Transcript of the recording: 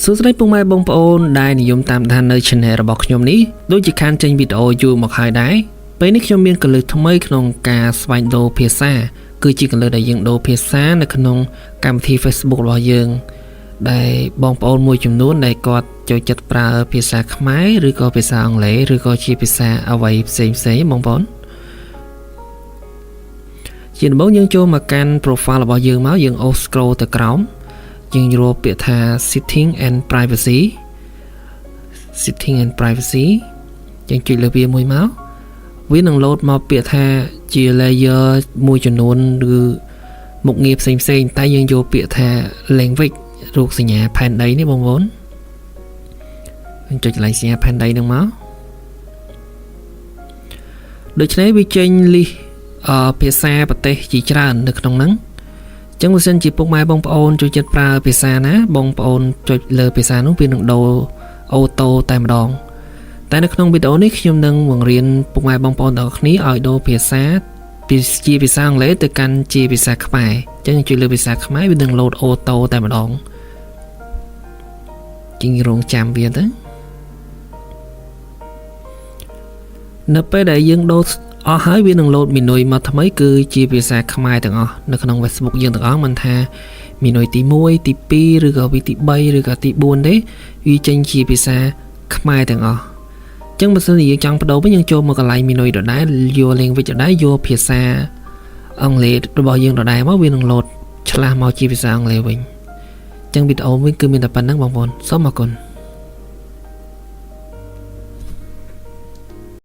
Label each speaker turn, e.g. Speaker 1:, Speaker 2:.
Speaker 1: សួស្តីពុកម៉ែបងប្អូនដែលនិយមតាមដាននៅ channel របស់ខ្ញុំនេះដូចជាខានចេញវីដេអូយូរមកហើយដែរពេលនេះខ្ញុំមានកលឹះថ្មីក្នុងការស្វែងរកភាសាគឺជាកលឹះដែលយើងដូរភាសានៅក្នុងកម្មវិធី Facebook របស់យើងដែលបងប្អូនមួយចំនួនដែលគាត់ចូលចិត្តប្រើភាសាខ្មែរឬក៏ភាសាអង់គ្លេសឬក៏ជាភាសាអ្វីផ្សេងៗបងប្អូនជាដំបូងយើងចូលមកកាន់ profile របស់យើងមកយើងអូស scroll ទៅក្រោមយើងរកពាក្យថា setting and privacy យើងចុចលើវាមួយមកវានឹង load មកពាក្យថាជា layer មួយចំនួនឬមុខងារផ្សេងៗតែយើងយកពាក្យថា language រូបសញ្ញាផែនដីនេះបងប្អូនយើងចុចកន្លែងសញ្ញាផែនដីនឹងមកដូច្នេះវាចេញ list ភាសាប្រទេសជាច្រើននៅក្នុងហ្នឹងអញ្ចឹងបើសិនជាពុកម៉ែបងប្អូនចូលចិត្តប្រើភាសាណាបងប្អូនចុចលើភាសានោះវានឹងដូរអូតូតែម្ដងតែនៅក្នុងវីដេអូនេះខ្ញុំនឹងបង្រៀនពុកម៉ែបងប្អូនទាំងអស់គ្នាឲ្យដូរភាសាពីជាភាសាអង់គ្លេសទៅកាន់ជាភាសាខ្មែរអញ្ចឹងចុចលើភាសាខ្មែរវានឹង load អូតូតែម្ដងជាងរងចាំវាទៅនៅពេលដែលយើងដូរអស់ហើយវានឹង load មីនុយមកថ្មីគឺជាភាសាខ្មែរទាំងអស់នៅក្នុង Facebook យើងទាំងអស់មិនថាមីនុយទី1ទី2ឬក៏វីទី3ឬក៏ទី4ទេវាចេញជាភាសាខ្មែរទាំងអស់អញ្ចឹងបើសិនជាយើងចង់បដូរវិញយើងចូលមកកន្លែងមីនុយដដែលយក language ដដែលយកភាសាអង់គ្លេសរបស់យើងដដែលមកវានឹង load ឆ្លាស់មកជាភាសាអង់គ្លេសវិញអញ្ចឹងវីដេអូវិញគឺមានតែប៉ុណ្្នឹងបងប្អូនសូមអរគុណ